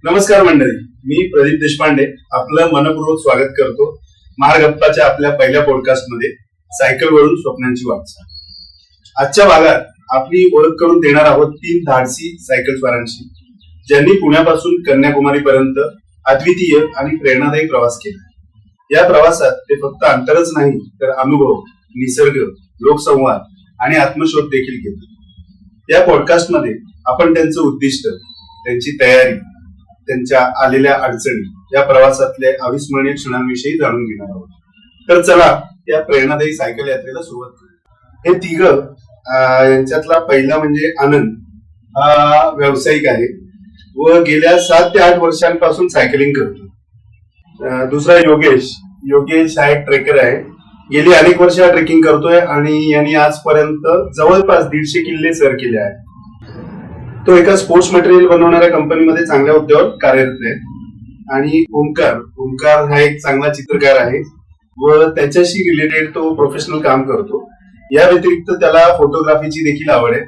नमस्कार मंडळी, मी प्रदीप देशपांडे आपलं मनपूर्वक स्वागत करतो महागप्पाच्या आपल्या पहिल्या पॉडकास्टमध्ये सायकलवरून स्वप्नांची वाटचाल। आजच्या भागात आपली ओळख करून देणार आहोत 3 धाडसी सायकलस्वारांशी, ज्यांनी पुण्यापासून कन्याकुमारी पर्यंत अद्वितीय आणि प्रेरणादायी प्रवास केला। या प्रवासात ते फक्त अंतरच नाही तर अनुभव, निसर्ग, लोकसंवाद आणि आत्मशोध देखील केले। या पॉडकास्टमध्ये आपण त्यांचं उद्दिष्ट, त्यांची तयारी, त्यांच्या आलेल्या अडचणी, या प्रवासातले अविस्मरणीय क्षणांविषयी जाणून घेणार आहोत। तर चला या प्रेरणादायी सायकल यात्रेला सुरुवात करू। हे तिघ, यांच्यातला पहिला म्हणजे आनंद, हा व्यावसायिक आहे व गेल्या 7 ते 8 वर्षांपासून सायकलिंग करतो। दुसरा योगेश हा एक ट्रेकर आहे, गेली अनेक वर्ष हा ट्रेकिंग करतोय आणि यांनी आजपर्यंत जवळपास 150 किल्ले सर केले आहेत। तो एका स्पोर्ट्स मटेरियल बनवणाऱ्या कंपनीमध्ये चांगल्या हुद्द्यावर कार्यरत आहे। आणि ओमकार हा एक चांगला चित्रकार आहे व त्याच्याशी रिलेटेड तो प्रोफेशनल काम करतो। या व्यतिरिक्त त्याला फोटोग्राफीची देखील आवड आहे।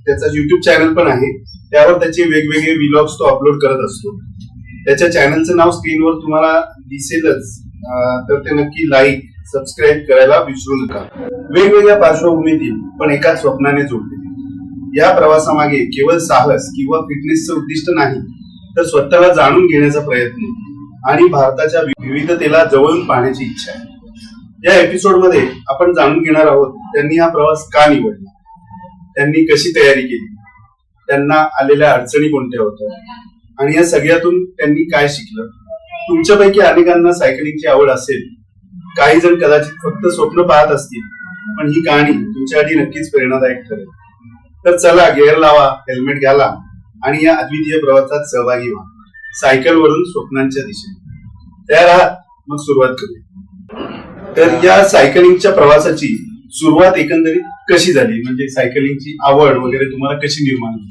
त्याचा युट्यूब चॅनल पण आहे, त्यावर त्याचे वेगवेगळे व्लॉग्स तो अपलोड करत असतो। त्याच्या चॅनलचं नाव स्क्रीनवर तुम्हाला दिसेलच, तर ते नक्की लाईक, सबस्क्राईब करायला विसरू नका। वेगवेगळ्या पार्श्वभूमीतील पण एकाच स्वप्नाने जोडलेले या प्रवासामागे केवळ साहस किंवा फिटनेसचं उद्दिष्ट नाही, तर स्वतःला जाणून घेण्याचा प्रयत्न आणि भारताच्या विविधतेला जवळून पाहण्याची इच्छा आहे। या एपिसोडमध्ये आपण जाणून घेणार आहोत त्यांनी हा प्रवास का निवडला, त्यांनी कशी तयारी केली, त्यांना आलेल्या अडचणी कोणत्या होत्या आणि या सगळ्यातून त्यांनी काय शिकलं। तुमच्यापैकी अनेकांना सायकलिंगची आवड असेल, काही जण कदाचित फक्त स्वप्न पाहत असतील, पण ही कहाणी तुमच्यासाठी नक्कीच प्रेरणादायक ठरेल। तर चला, गिअर लावा, हेल्मेट घाला आणि या अद्वितीय प्रवासात सहभागी व्हा, सायकलवरून स्वप्नांच्या दिशेने। तयार आहात? मग सुरुवात करूया। तर या सायकलिंगच्या प्रवासाची सुरुवात एकंदरीत कशी झाली, म्हणजे सायकलिंगची आवड वगैरे तुम्हाला कशी निर्माण झाली?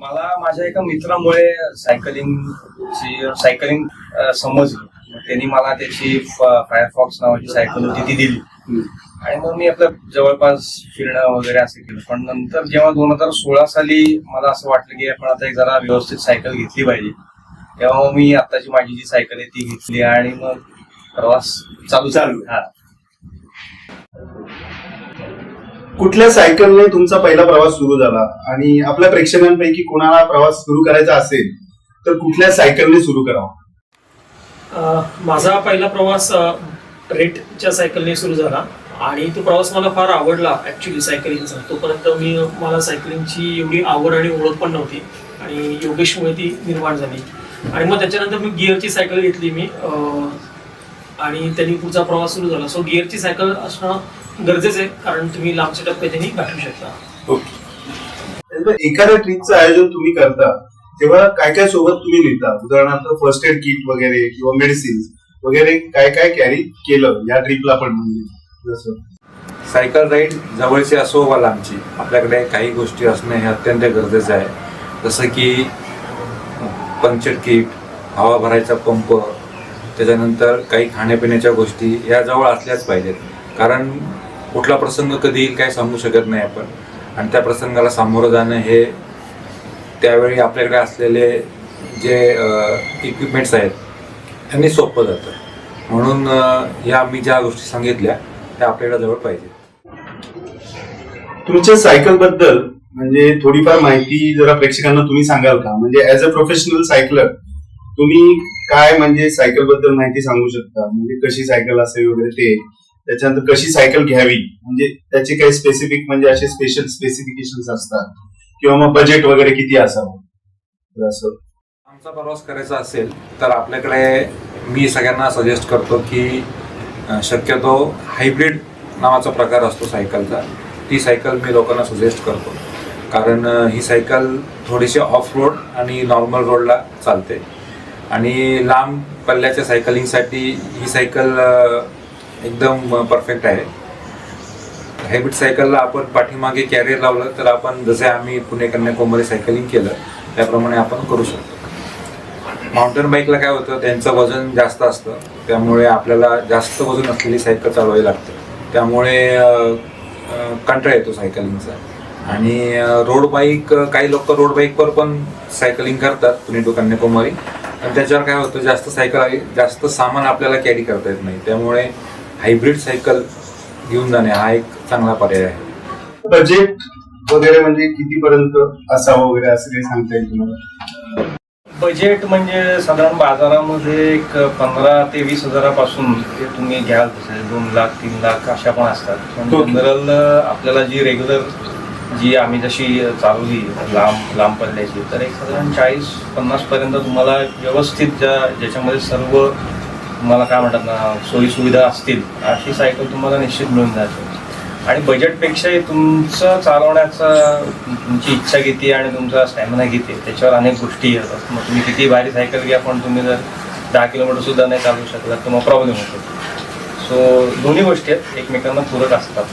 मला माझ्या एका मित्रामुळे सायकलिंग समजलं। त्यांनी मला त्याची फायरफॉक्स नावाची सायकल होती ती दिली आणि मग मी आपलं जवळपास फिरणं वगैरे असं केलं। पण नंतर जेव्हा 2016 साली मला असं वाटलं की आपण आता एक जरा व्यवस्थित सायकल घेतली पाहिजे, तेव्हा मी आत्ताची माझी जी सायकल आहे ती घेतली आणि मग प्रवास चालू। हा, कुठल्या सायकलने तुमचा पहिला प्रवास सुरू झाला आणि आपल्या प्रेक्षकांपैकी कोणाला प्रवास सुरू करायचा असेल तर कुठल्या सायकलने सुरू करावा? माझा पहिला प्रवास रेटच्या सायकलने सुरू झाला आणि तो प्रवास मला फार आवडला ऍक्च्युली सायकलिंगचा। तोपर्यंत मला सायकलिंगची एवढी आवड आणि ओळख पण नव्हती आणि योगेशमुळे ती निर्माण झाली। आणि मग त्याच्यानंतर मी गिअरची सायकल घेतली मी आणि त्यांनी पुढचा प्रवास सुरू झाला। सो गिअरची सायकल असणं गरजेचं आहे, कारण तुम्ही लांबच्या टप्प्यात त्यांनी गाठू शकता। एखाद्या ट्रिपचं आयोजन तुम्ही करता तेव्हा काय काय सोबत तुम्ही नेता? उदाहरणार्थ फर्स्ट एड किट वगैरे किंवा मेडिसिन वगैरे काय काय कॅरी केलं या ट्रिपला? पण म्हणजे जसं सायकल राईड जवळची असो वा लांबची, आपल्याकडे काही गोष्टी असणं हे अत्यंत गरजेचं आहे। जसं की पंक्चर किट, हवा भरायचा पंप, त्याच्यानंतर काही खाण्यापिण्याच्या गोष्टी या जवळ असल्याच पाहिजेत, कारण कुठला प्रसंग कधी येईल काय सांगू शकत नाही आपण, आणि त्या प्रसंगाला सामोरं जाणं हे त्यावेळी आपल्याकडे असलेले जे इक्विपमेंट्स आहेत त्यांनी सोपं जातं। म्हणून या मी ज्या गोष्टी सांगितल्या त्या आपल्याला जवळ पाहिजे। तुमच्या सायकल बद्दल म्हणजे थोडीफार माहिती जरा प्रेक्षकांना तुम्ही सांगाल का? म्हणजे ऍज अ प्रोफेशनल सायकलर तुम्ही काय म्हणजे सायकल बद्दल माहिती सांगू शकता? म्हणजे कशी सायकल असावी वगैरे ते, त्याच्यानंतर कशी सायकल घ्यावी, म्हणजे त्याचे काही स्पेसिफिक म्हणजे असे स्पेशल स्पेसिफिकेशन्स असतात, किंवा मग बजेट वगैरे किती असावं असं? आमचा प्रवास करायचा असेल तर आपल्याकडे मी सगळ्यांना सजेस्ट करतो की शक्यतो हायब्रिड नावाचा प्रकार असतो सायकलचा, ती सायकल मी लोकांना सजेस्ट करतो, कारण ही सायकल थोडीशी ऑफ रोड आणि नॉर्मल रोडला चालते आणि लांब पल्ल्याच्या सायकलिंगसाठी ही सायकल एकदम परफेक्ट आहे। हायब्रिड सायकलला आपण पाठीमागे कॅरियर लावलं तर आपण जसे आम्ही पुणे कन्याकुमारी सायकलिंग केलं त्याप्रमाणे आपण करू शकतो। माउंटेन बाईकला काय होतं, त्यांचं वजन जास्त असतं, त्यामुळे आपल्याला जास्त वजन असलेली सायकल चालवावी लागते, त्यामुळे कंटाळा येतो सायकलिंगचा। आणि रोड बाईक, काही लोक रोड बाईकवर पण सायकलिंग करतात पुणे टू कन्याकुमारी, पण त्याच्यावर काय होतं, जास्त सायकल आहे, जास्त सामान आपल्याला कॅरी करता येत नाही. त्यामुळे हायब्रिड सायकल घेऊन जाणे हा एक चांगला पर्याय आहे. बजेट वगैरे म्हणजे कितीपर्यंत असावं वगैरे असं काही सांगता येईल तुम्हाला? बजेट म्हणजे साधारण बाजारामध्ये एक 15 ते 20 हजारापासून ते तुम्ही घ्याल तसे 2 लाख 3 लाख अशा पण असतात. पण Okay. जनरल आपल्याला जी रेग्युलर जी आम्ही जशी चालवली लांब पल्ल्याची, तर एक साधारण 40-50 पर्यंत तुम्हाला व्यवस्थित ज्याच्यामध्ये सर्व तुम्हाला काय म्हणतात ना सोयी सुविधा असतील अशी सायकल तुम्हाला निश्चित मिळून जाते. आणि बजेटपेक्षाही तुमचं चालवण्याचा तुमची इच्छा किती आणि तुमचा स्टॅमिना किती त्याच्यावर अनेक गोष्टी येतात. मग तुम्ही किती भारी सायकल घ्या, पण तुम्ही जर 10 किलोमीटर सुद्धा नाही चालू शकला तर मग प्रॉब्लेम होतो. सो दोन्ही गोष्टी आहेत, एकमेकांना पूरक असतात.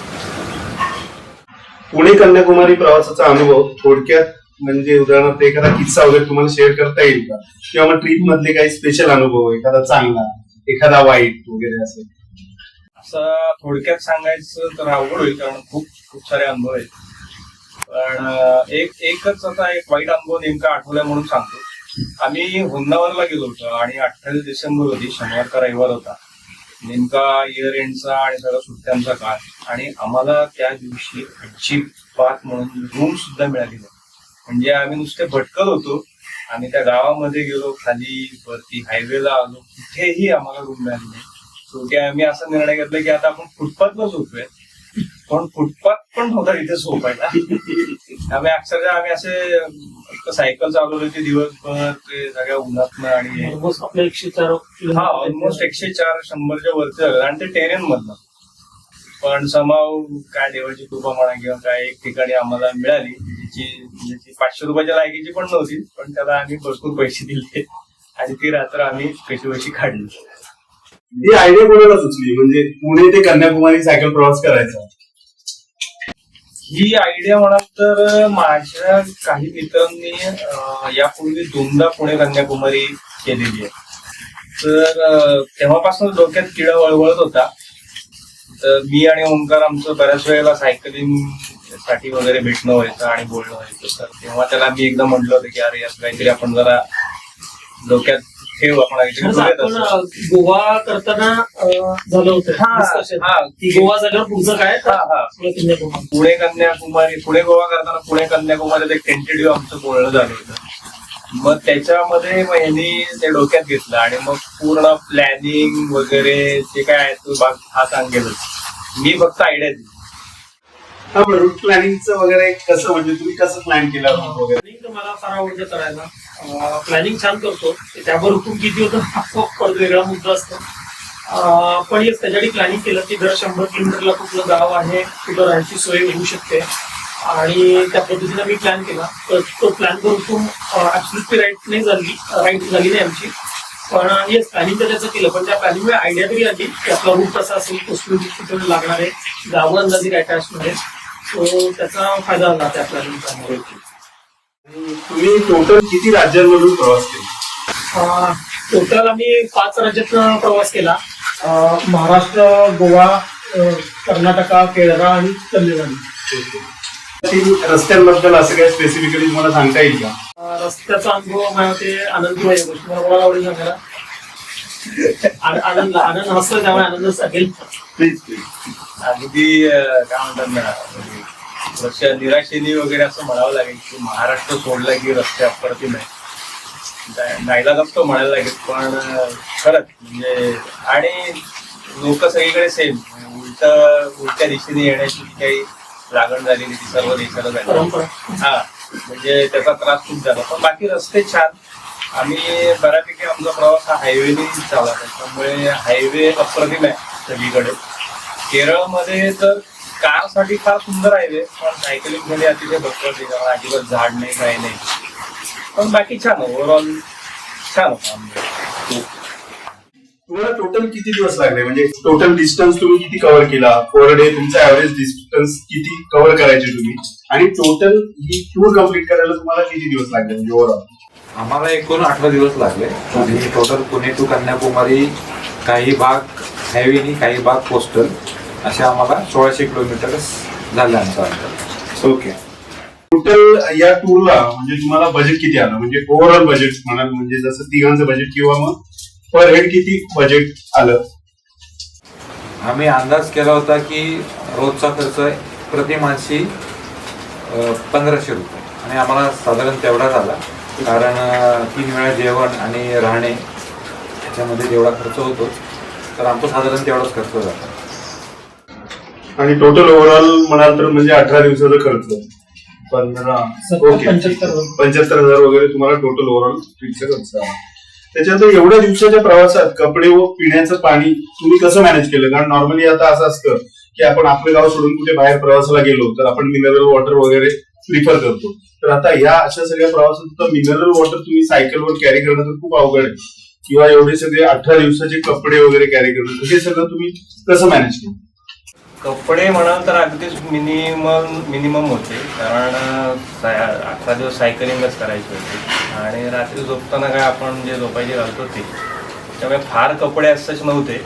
पुणे कन्याकुमारी प्रवासाचा अनुभव थोडक्यात म्हणजे उदाहरणार्थ एखादा किस्सा वगैरे तुम्हाला शेअर करता येईल का? किंवा मग ट्रिप मधले काही स्पेशल अनुभव, एखादा चांगला एखादा वाईट वगैरे असेल? असं थोडक्यात सांगायचं तर अवघड होईल, कारण खूप सारे अनुभव आहेत. पण एकच आता एक वाईट अनुभव नेमका आठवलाय म्हणून सांगतो. आम्ही होन्नावरला गेलो होतो आणि 28 डिसेंबर होती, शनिवार का रविवार होता, नेमका इयर एंडचा आणि सगळ्या सुट्ट्यांचा काळ. आणि आम्हाला त्या दिवशी अजिबात म्हणून रूम सुद्धा मिळाली नाही. म्हणजे आम्ही नुसते भटकत होतो. आम्ही त्या गावामध्ये गेलो, खाली वरती हायवेला आलो, कुठेही आम्हाला रूम मिळाली नाही. शेवटी आम्ही असा निर्णय घेतला की आता आपण फुटपाथला झोपूया. पण फुटपाथ पण नव्हता इथे झोपायला. आम्ही असे सायकल चालवली होती दिवसभर, ते सगळ्या उन्हातनं आणि आपल्या 104 ऑलमोस्ट 104-100च्या वरती झालं आणि ते टेरेन मधनं. पण समाव काय देवाची कृपा म्हणा किंवा काय एक ठिकाणी आम्हाला मिळाली ज्याची 500 रुपयाच्या लायकीची पण नव्हती, पण त्याला आम्ही भरपूर पैसे दिले आणि ती रात्र आम्ही कशी काढली. ही आयडिया कोणाला सुचली, म्हणजे पुणे ते कन्याकुमारी सायकल प्रवास करायचा? ही आयडिया म्हणाल तर माझ्या काही मित्रांनी यापूर्वी 2दा पुणे कन्याकुमारी केलेली आहे. तर तेव्हापासून डोक्यात किडा वळवळत होता. तर मी आणि ओंकार आमचं बऱ्याच वेळेला सायकलिंग साठी वगैरे भेटणं व्हायचं आणि बोलणं व्हायचं. तर तेव्हा त्याला मी एकदा म्हटलं होतं की अरे यात काहीतरी आपण जरा डोक्यात ठेवू, आपण आपण गोवा करताना झालं होतं की गोवा झाल्यावर पुढचं काय पुणे कन्याकुमारी, पुणे गोवा करताना पुणे कन्याकुमारीत एक टेंटेटिव्ह आमचं बोलणं झालं होतं. मग त्याच्यामध्ये मग यांनी ते डोक्यात घेतलं आणि मग पूर्ण प्लॅनिंग वगैरे जे काय आहे तो भाग हा सांगेलच. मी फक्त आयडिया दिली. हा, रूट प्लॅनिंगचं वगैरे कसं, म्हणजे तुम्ही कसं प्लॅन केलं वगैरे? प्लॅनिंग मला फार आवडतं करायला. प्लॅनिंग छान करतो. त्यावर हुकूम किती होतं परत वेगळा मुद्दा असतो. पण येस, त्याच्यासाठी प्लॅनिंग केलं की दर 100 किलोमीटरला कुठलं गाव आहे, कुठं राहायची सोय होऊ शकते, आणि त्या पद्धतीने मी प्लॅन केला. तर तो प्लॅन करून ऍब्सोल्युटली राईट झाली नाही आमची. पण येस, प्लॅनिंग तर त्याचं केलं, पण त्या प्लॅनिंगमुळे आयडिया तरी आली की आपला रूट कसा असेल, कुठे लागणार आहे, गावं अंदाजे काय काय असणार आहे. तो त्याचा फायदा झाला त्या प्लॅनिंगचा. तुम्ही टोटल किती राज्यांमधून प्रवास केला? टोटल आम्ही 5 राज्यात प्रवास केला. महाराष्ट्र, गोवा, कर्नाटका, केरळ आणि तमिळनाडू. रस्त्यांबद्दल असं काय स्पेसिफिकली तुम्हाला सांगता येईल का? रस्त्याचा अनुभव मला ते आनंदमय आहे. गोष्टी मला कोणाला आवडेल सांगायला? आनंद हसतो, त्यामुळे आनंद सांगेल. अगदी काय म्हणतात ना, रस्त्या निराशेने वगैरे असं म्हणावं लागेल की महाराष्ट्र सोडला की रस्ते अप्रतिम आहे. नाहीला जपतो म्हणायला लागेल, पण खरंच म्हणजे, आणि लोक सगळीकडे सेम, उलट्या दिशेने येण्याची काही लागण झालेली ती सर्व देशाला झाली. हा, म्हणजे त्याचा त्रास खूप झाला. पण बाकी रस्ते छान. आम्ही बऱ्यापैकी आमचा प्रवास हा हायवेने झाला, त्याच्यामुळे हायवे अप्रतिम आहे सगळीकडे. केरळमध्ये तर कारसाठी फार सुंदर हायवे, पण सायकलिंग मध्ये अतिशय भरपूर त्याच्यामुळे अजिबात झाड नाही, काही नाही. पण बाकी छान, ओव्हरऑल छान होतं. तुम्हाला टोटल किती दिवस लागले, म्हणजे टोटल डिस्टन्स तुम्ही किती कव्हर केला पर डे, तुमचा ऍव्हरेज डिस्टन्स किती कव्हर करायचे तुम्ही, आणि टोटल ही टूर कम्प्लीट करायला तुम्हाला किती दिवस लागले म्हणजे ओव्हरऑल? आम्हाला एकूण 18 दिवस लागले आणि टोटल पुणे टू कन्याकुमारी काही भाग हायवेनी, काही भाग कोस्टल, असे आम्हाला 1600 किलोमीटर झाले आमचं अंतर. ओके. टोटल या टूरला म्हणजे तुम्हाला बजेट किती आलं, म्हणजे ओव्हरऑल बजेट म्हणाल, म्हणजे जसं तिघांचं बजेट किंवा मग पर हेड किती बजेट आलं? आम्ही अंदाज केला होता की रोजचा खर्च प्रति माणशी 1500 रुपये आणि आम्हाला साधारण तेवढा झाला, कारण 3 वेळा जेवण आणि राहणे ह्याच्यामध्ये जेवढा खर्च होतो तर आमचा साधारण तेवढाच खर्च झाला. आणि टोटल ओव्हरऑल म्हणाल तर म्हणजे 18 दिवसाचा खर्च 75,000 वगैरे तुम्हाला टोटल ओव्हरऑल ट्रिपचा खर्च आला. त्याच्यानंतर एवढ्या दिवसाच्या प्रवासात कपडे व पिण्याचं पाणी तुम्ही कसं मॅनेज केलं? कारण नॉर्मली आता असं असतं की आपण आपलं गाव सोडून कुठे बाहेर प्रवासाला गेलो तर आपण मिनरल वॉटर वगैरे प्रिफर करतो. तर आता या अशा सगळ्या प्रवासात मिनरल वॉटर तुम्ही सायकलवर कॅरी करणं तर खूप अवघड आहे, किंवा एवढे सगळे 18 दिवसाचे कपडे वगैरे कॅरी करणं, हे सगळं तुम्ही कसं मॅनेज केलं? कपडे म्हणाल तर अगदीच मिनिमम होते, कारण 18 दिवस सायकलिंगच करायची होती आणि रात्री झोपताना काय आपण जे झोपायचे घालतो ते, त्यामुळे फार कपडे असंच नव्हते.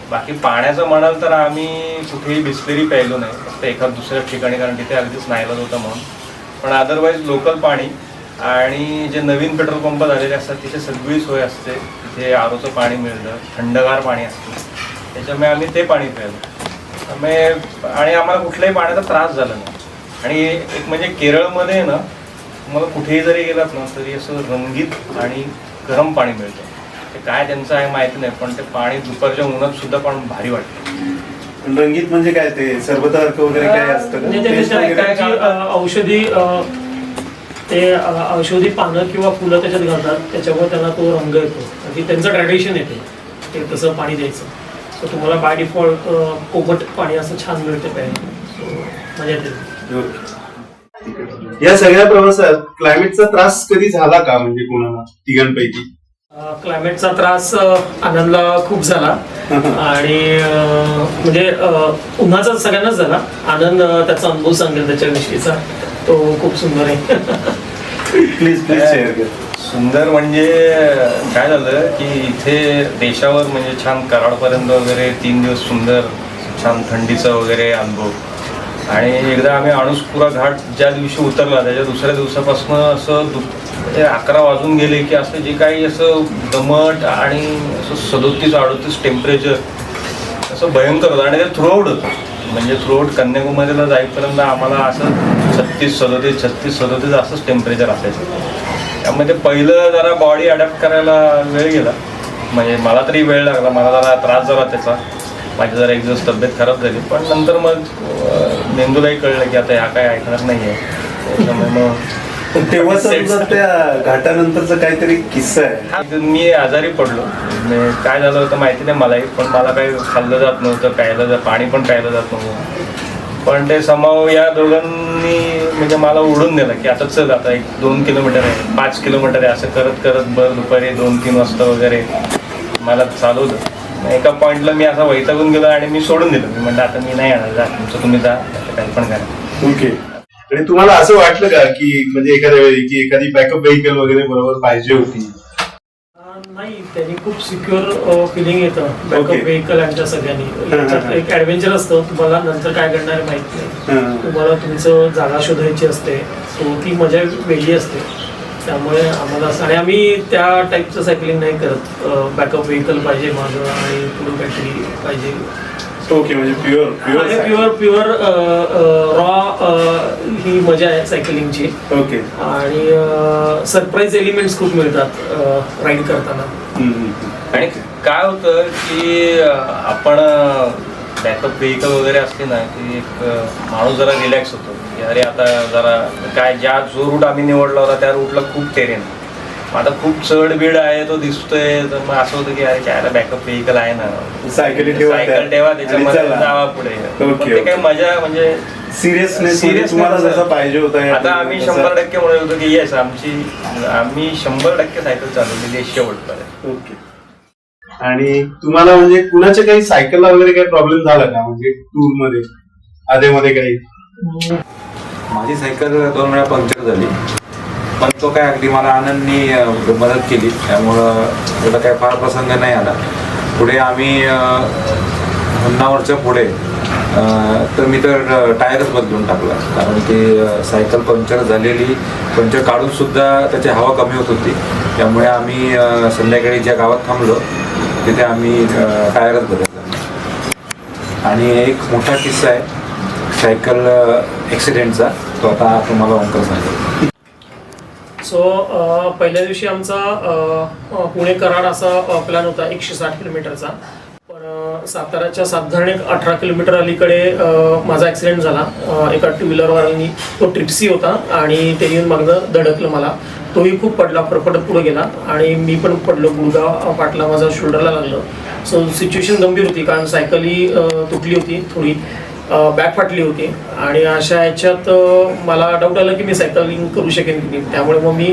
बाकी पाण्याचं म्हणाल तर आम्ही कुठेही बिस्लेरी प्यायलो नाही, फक्त एखाद दुसऱ्या ठिकाणी, कारण तिथे अगदीच नाईलाज होता म्हणून. पण अदरवाईज लोकल पाणी आणि जे नवीन पेट्रोल पंप झालेले असतात तिथे सगळी सोय असते. तिथे आरोचं पाणी मिळतं, थंडगार पाणी असतं, त्याच्यामुळे आम्ही ते पाणी प्यायलो. त्यामुळे आणि आम्हाला कुठल्याही पाण्याचा त्रास झाला नाही. आणि एक म्हणजे केरळमध्ये ना तुम्हाला कुठेही जरी गेलात ना तरी असं रंगीत आणि गरम पाणी मिळतं. ते काय त्यांचं आहे माहिती नाही, पण ते पाणी दुपारच्या उन्हात सुद्धा पण भारी वाटतं. रंगीत म्हणजे काय, ते सरबतासारखं वगैरे काय असतं का? म्हणजे त्याच्यात औषधी पानं किंवा फुलं त्याच्यात घालतात, त्याच्यामुळे त्यांना तो रंग येतो आणि त्यांचं ट्रॅडिशन येते ते तसं पाणी द्यायचं. सो तुम्हाला बाय डिफॉल्ट कोमट पाणी असं छान मिळतं प्यायला. सो मजा येते. या सगळ्या प्रवासात क्लायमेटचा त्रास कधी झाला का, म्हणजे कोणाला तिघांपैकी? क्लायमेटचा त्रास आनंदला खूप झाला आणि म्हणजे उन्हाचा सगळ्यांनाच झाला. आनंद त्याचा अनुभव सांगेल त्याच्याविषयीचा, तो खूप सुंदर आहे. प्लीज शेअर कर. सुंदर म्हणजे काय झालं की इथे देशावर म्हणजे छान कराडपर्यंत वगैरे 3 दिवस सुंदर छान थंडीचा वगैरे अनुभव. आणि एकदा आम्ही अणुस्पुरा घाट ज्या दिवशी उतरला त्याच्या दुसऱ्या दिवसापासून असं म्हणजे 11 वाजून गेले की असं जे काही असं दमट आणि असं 37-38 टेम्परेचर असं भयंकर होतं. आणि ते थ्रूआउट होतं, म्हणजे थ्रूआउट कन्याकुमारीला जाईपर्यंत आम्हाला असं 36-37 असंच टेम्परेचर असायचं. त्यामुळे ते पहिलं जरा बॉडी अडॅप्ट करायला वेळ गेला, म्हणजे मला तरी वेळ लागला, मला जरा त्रास झाला त्याचा, माझी जरा एक दिवस तब्येत खराब झाली. पण नंतर मग मेंदूलाही कळलं की आता ह्या काय ऐकणार नाही आहे, त्याच्यामुळे मग तेव्हा त्या घाटानंतरचा काहीतरी किस्सा आहे. मी आजारी पडलो, काय झालं होतं माहिती नाही मलाही, पण मला काही खाल्लं जात नव्हतं, पाणी पण प्यायलं जात नव्हतं. पण ते समाव या दोघांनी म्हणजे मला उडून दिलं की आता चल, आता 1-2 किलोमीटर आहे, 5 किलोमीटर आहे, असं करत करत दुपारी 2-3 वाजता वगैरे मला चालवलं. एका पॉईंटला मी असा वैतागून गेलो आणि मी सोडून दिलं. मी म्हणलं आता मी नाही येणार, जा तुमचं तुम्ही जा, काही पण करा. ओके. आणि तुम्हाला असं वाटलं का की म्हणजे एखाद्या वेळी की एखादी बॅकअप व्हेकल वगैरे बरोबर पाहिजे होती? नाही, त्यांनी खूप सिक्युअर फिलिंग येतं बॅकअप व्हेकल यांच्या सगळ्यांनी. याच्यात एक ऍडव्हेंचर असतं, तुम्हाला नंतर काय करणार माहित नाही, तुम्हाला तुमचं जागा शोधायची असते, सो ती मजा वेगळी असते. त्यामुळे आम्हाला आणि आम्ही त्या टाईपचं सायकलिंग नाही करत. बॅकअप व्हेकल पाहिजे माझं आणि पुढे काहीतरी पाहिजे. ओके, म्हणजे प्युअर रॉ ही मजा आहे सायकलिंगची. ओके. आणि सरप्राईज एलिमेंट्स खूप मिळतात राईड करताना. आणि काय होतं की आपण बॅकअप व्हेकल वगैरे असते ना की एक माणूस जरा रिलॅक्स होतो की अरे आता जरा काय जो रूट आम्ही निवडला होता त्या रूटला खूप टेरेन, आता खूप चढ बीड आहे तो दिसतोय, तर मग असं होतं की अरे काय बॅकअप व्हेकल आहे ना, सायकल ठेवा त्याच्यामध्ये जावा पुढे. ते काही मजा म्हणजे सिरियसनेस तुम्हाला जसं पाहिजे होतं. आता आम्ही 100% म्हणत होतो की येस आम्ही 100% सायकल चालवलेली आहे शेवटपर्यंत. ओके. आणि तुम्हाला म्हणजे कुणाच्या काही सायकलला वगैरे काही प्रॉब्लेम झाला का, म्हणजे टूर मध्ये आधेमध्ये काही? माझी सायकल 2 वेळा पंक्चर झाली, पण तो काय अगदी मला आनंदनी मदत केली, त्यामुळं त्याला काय फार प्रसंग नाही आला. पुढे आम्ही होन्नावरच्या पुढे तर मी तर टायरच बदलून टाकला, कारण की सायकल पंक्चर झालेली, पंक्चर काढून सुद्धा त्याची हवा कमी होत होती. त्यामुळे आम्ही संध्याकाळी ज्या गावात थांबलो तिथे आम्ही टायरच बदलला. आणि एक मोठा किस्सा आहे सायकल ॲक्सिडेंटचा, तो आता तुम्हाला ओंकार सांगेल. सो पहिल्या दिवशी आमचा पुणे कराड असा प्लॅन होता 160 किलोमीटरचा, पण साताराच्या साधारण 18 किलोमीटर अलीकडे माझा ॲक्सिडेंट झाला. एका टू व्हीलरवाल्यांनी, तो ट्रिप्सी होता आणि त्याने येऊन मागणं धडकलं मला. तोही खूप पडला, फरफटत पुढे गेला आणि मी पण पडलो, गुडघा फाटला, माझा शोल्डरला लागलं. सो सिच्युएशन गंभीर होती, कारण सायकलही तुटली होती, थोडी बॅक फाटली होती आणि अशा ह्याच्यात मला डाऊट आला की मी सायकलिंग करू शकेन की नाही. त्यामुळे मग मी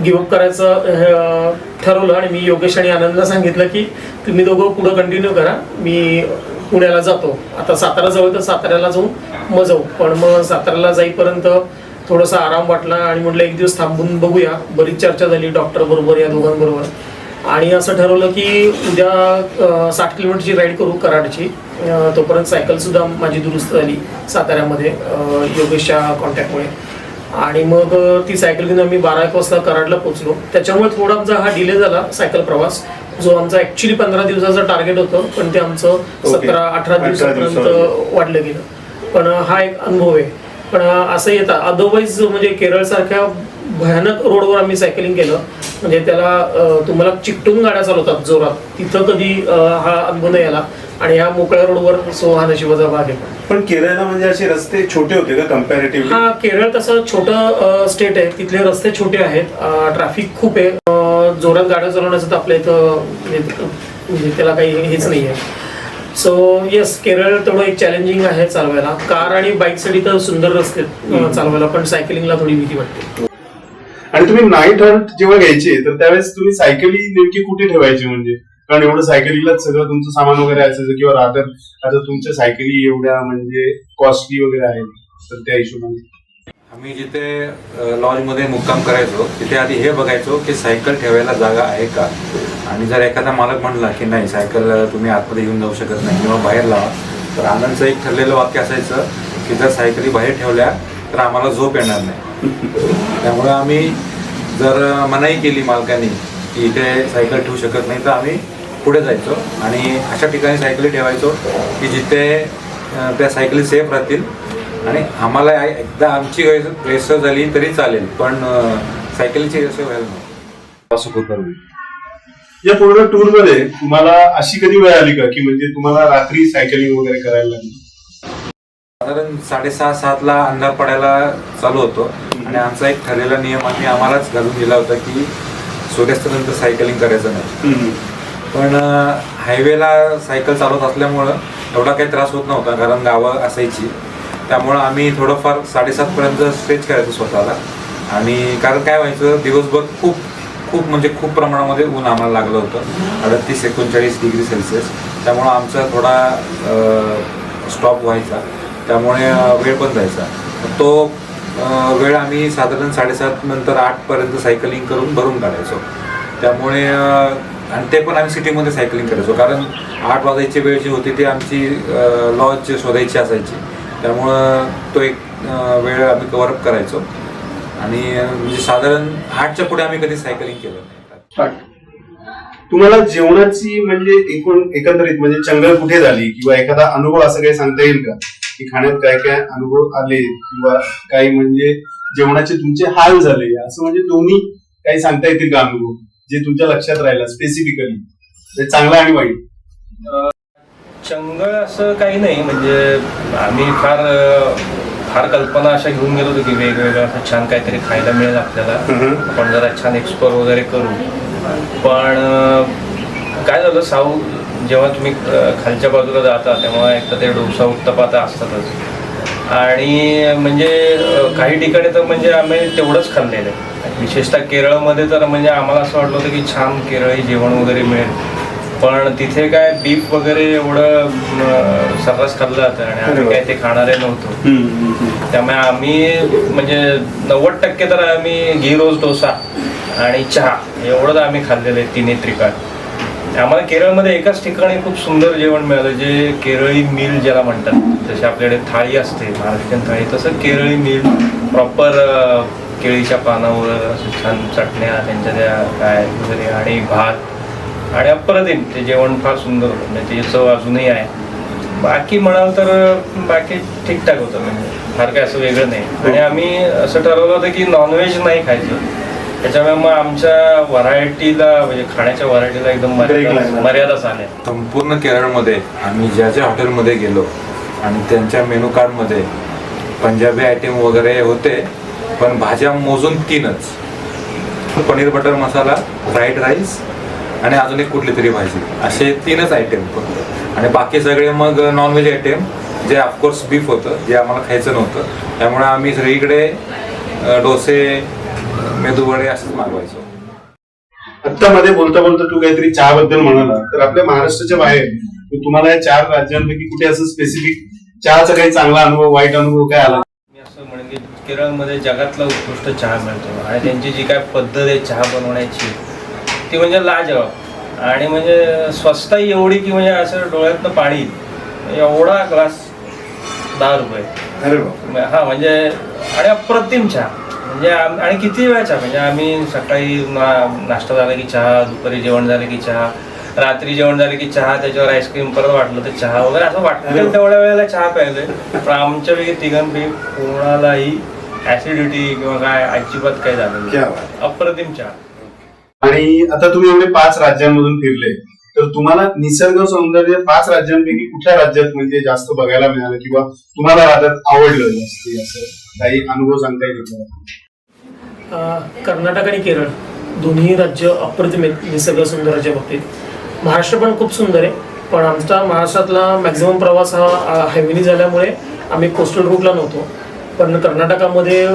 गिवअप करायचं ठरवलं आणि मी योगेश आणि आनंदला सांगितलं की तुम्ही दोघं पुढं कंटिन्यू करा, मी पुण्याला जातो. आता सातारा जवळ तर साताऱ्याला जाऊन मग जाऊ. पण मग साताऱ्याला जाईपर्यंत थोडासा आराम वाटला आणि म्हटलं एक दिवस थांबून बघूया. बरीच चर्चा झाली डॉक्टर बरोबर, या दोघांबरोबर, आणि असं ठरवलं की उद्या 60 किलोमीटरची राईड करू कराडची. तोपर्यंत सायकलसुद्धा माझी दुरुस्त झाली साताऱ्यामध्ये योगेशच्या कॉन्टॅक्टमुळे. आणि मग ती सायकल घेऊन आम्ही 12 वाजता कराडला पोहोचलो. त्याच्यामुळे थोडा आमचा हा डिले झाला सायकल प्रवास, जो आमचा ॲक्च्युली 15 दिवसाचं टार्गेट होतं, पण ते आमचं 17-18 दिवसापर्यंत वाढलं गेलं. पण हा एक अनुभव आहे. पण असं येतं अदरवाईज म्हणजे केरळसारख्या भयानक रोडवर आम्ही सायकलिंग केलं, म्हणजे त्याला तुम्हाला चिकटून गाड्या चालवतात जोरात, तिथं कधी हा अनुभव नाही आला. आणि ह्या मोकळ्या रोडवर सो हा नशिबाचा भाग आहे. पण केरळला म्हणजे असे रस्ते छोटे होते का कम्पॅरेटिव्हली? हा, केरळ तसं छोटं स्टेट आहे, तिथले रस्ते छोटे आहेत, ट्रॅफिक खूप आहे, जोरात गाड्या चालवण्याचं तर आपल्या इथं म्हणजे त्याला काही हेच नाही आहे. सो येस, केरळ तेवढं एक चॅलेंजिंग आहे चालवायला. कार आणि बाईकसाठी तर सुंदर रस्ते चालवायला, पण सायकलिंगला थोडी भीती वाटते. आणि तुम्ही नाईट हंट जेव्हा घ्यायचे तर त्यावेळेस तुम्ही सायकली नेमकी कुठे ठेवायची? म्हणजे कारण एवढं सायकलिंगलाच सगळं तुमचं सामान वगैरे असायचं, किंवा राहतात आता तुमच्या सायकली एवढ्या म्हणजे कॉस्टली वगैरे आहेत, तर त्या हिशोबाने आम्ही जिथे लॉजमध्ये मुक्काम करायचो तिथे आधी हे बघायचो की सायकल ठेवायला जागा आहे का. आणि जर एखादा मालक म्हणला की नाही, सायकल तुम्ही आतमध्ये येऊन जाऊ शकत नाही किंवा बाहेर लावा, तर आनंदचं एक ठरलेलं वाक्य असायचं की जर सायकली बाहेर ठेवल्या तर आम्हाला झोप येणार नाही. त्यामुळे आम्ही जर मनाई केली मालकाने की इथे सायकल ठेवू शकत नाही, तर आम्ही पुढे जायचो आणि अशा ठिकाणी सायकली ठेवायचो की जिथे त्या सायकली सेफ राहतील. आणि आम्हाला एकदा आमची गैरसोय झाली तरी चालेल, पण सायकलीची गैरसोय व्हायला नको, असं खूप करू. या पूर्ण टूर मध्ये तुम्हाला अशी कधी वेळ आली का की म्हणजे तुम्हाला रात्री सायकलिंग वगैरे करायला लागली? साधारण 6:30-7ला अंधार पडायला चालू होतो आणि आमचा एक ठरलेला नियम आम्ही आम्हालाच घालून दिला होता की सूर्यास्तानंतर सायकलिंग करायचं नाही. पण हायवेला सायकल चालवत असल्यामुळं एवढा काही त्रास होत नव्हता, कारण गावं असायची. त्यामुळं आम्ही थोडंफार 7:30पर्यंत स्ट्रेच करायचो स्वतःला. आणि कारण काय व्हायचं, दिवसभर खूप म्हणजे खूप प्रमाणामध्ये ऊन आम्हाला लागलं होतं, 38-39 डिग्री सेल्सिअस. त्यामुळं आमचा थोडा स्टॉप व्हायचा, त्यामुळे वेळ पण जायचा. तो वेळ आम्ही साधारण 7:30 नंतर 8पर्यंत सायकलिंग करून भरून काढायचो. त्यामुळे आणि ते पण आम्ही सिटीमध्ये सायकलिंग करायचो, कारण 8 वाजायची वेळ जी होती ती आमची लॉज शोधायची असायची. त्यामुळं तो एक वेळ आम्ही कव्हरअप करायचो. आणि म्हणजे साधारण 8च्या पुढे आम्ही कधी सायकलिंग केलं नाही. तुम्हाला जेवणाची म्हणजे एकंदरीत म्हणजे चंगळ कुठे झाली, किंवा एखादा अनुभव असं काही सांगता येईल का की खाण्यात काय काय अनुभव आले, किंवा काही म्हणजे जेवणाचे तुमचे हाल झाले, असं म्हणजे दोन्ही काही सांगता येतील का अनुभव जे तुमच्या लक्षात राहिला स्पेसिफिकली, चांगला आणि वाईट? चंगळ असं काही नाही, म्हणजे आम्ही फार कल्पना अशा घेऊन गेलो होतो की वेगवेगळं असं छान काहीतरी खायला मिळेल आपल्याला, आपण जरा छान एक्सप्लोर वगैरे करू. पण काय झालं, जेव्हा तुम्ही खालच्या बाजूला जाता तेव्हा एकदा ते डोसा उत्तपा तर असतातच. आणि म्हणजे काही ठिकाणी तर म्हणजे आम्ही तेवढंच खाल्लेलं आहे, विशेषतः केरळमध्ये तर म्हणजे आम्हाला असं वाटलं होतं की छान केरळी जेवण वगैरे मिळेल. पण तिथे काय बीफ वगैरे एवढं सर्रास खाल्लं जातं आणि आम्ही काय ते खाणारे नव्हतो. त्यामुळे आम्ही म्हणजे 90% तर आम्ही घी रोज डोसा आणि चहा एवढंच आम्ही खाल्लेलं आहे, तिन्ही त्रिकाळ. आम्हाला केरळमध्ये एकाच ठिकाणी खूप सुंदर जेवण मिळालं, जे केरळी मील ज्याला म्हणतात. जसे आपल्याकडे थाळी असते महाराष्ट्रीयन थाळी, तसं केरळी मील प्रॉपर केळीच्या पानावर असं छान चटण्या त्यांच्या त्या काय वगैरे आणि भात आणि अप्रतिम ते जेवण फार सुंदर होतं. म्हणजे त्याची चव अजूनही आहे. बाकी म्हणाल तर बाकी ठीकठाक होतं, म्हणजे फार काय असं वेगळं नाही. आणि आम्ही असं ठरवलं होतं की नॉनव्हेज नाही खायचं, त्याच्यामुळे मग आमच्या व्हरायटीला म्हणजे खाण्याच्या व्हरायटीला एकदम मर्यादाच आल्या. संपूर्ण केरळमध्ये आम्ही ज्या ज्या हॉटेलमध्ये गेलो आणि त्यांच्या मेनू कार्डमध्ये पंजाबी आयटम वगैरे होते, पण भाज्या मोजून 3च, पनीर बटर मसाला, फ्राईड राईस आणि अजून एक कुठली तरी भाजी, असे 3च आयटम फक्त. आणि बाकी सगळे मग नॉनव्हेज आयटम, जे ऑफकोर्स बीफ होतं, जे आम्हाला खायचं नव्हतं. त्यामुळे आम्ही सगळीकडे डोसे, मेदूवडे असंच मागवायचो. आत्ता मध्ये बोलता बोलता तू काहीतरी चहाबद्दल म्हणाला, तर आपल्या महाराष्ट्राच्या बाहेर तुम्हाला या 4 राज्यांपैकी कुठे असं स्पेसिफिक चहाचा काही चांगला अनुभव, वाईट अनुभव काय आला? मी असं म्हणेन की केरळमध्ये जगातला उत्कृष्ट चहा मिळतो आणि त्यांची जी काय पद्धत आहे चहा बनवण्याची ती म्हणजे लाजवाब. आणि म्हणजे स्वस्ताही एवढी की म्हणजे असं डोळ्यातनं पाणी, एवढा ग्लास 10 रुपये. अरे बाबा. हा म्हणजे आणि अप्रतिम चहा म्हणजे आणि किती वेळा चहा, म्हणजे आम्ही सकाळी नाश्ता झाला की चहा, दुपारी जेवण झालं की चहा, रात्री जेवण झालं की चहा, त्याच्यावर आईस्क्रीम, परत वाटलं तर चहा वगैरे, असं वाटतं तेवढ्या वेळेला चहा प्यायलोय. पण आमच्यापैकी तिघांपैकी कोणालाही ऍसिडिटी किंवा काय अजिबात काय झालं, अप्रतिम चहा. आणि आता तुम्ही एवढे 5 राज्यांमधून फिरले, तर तुम्हाला निसर्ग सौंदर्य 5 राज्यांपैकी कुठल्या राज्यात म्हणजे जास्त बघायला मिळालं किंवा तुम्हाला राज्यात आवडलं जास्त, असं काही अनुभव सांगता येईल? कर्नाटक आणि केरळ दोन्ही राज्य अप्रतिम आहेत निसर्ग सौंदर्याच्या बाबतीत. महाराष्ट्र पण खूप सुंदर आहे, पण आमचा महाराष्ट्रातला मॅक्झिमम प्रवास हा हायवेनी झाल्यामुळे आम्ही कोस्टल रूटला नव्हतो. पण कर्नाटकामध्ये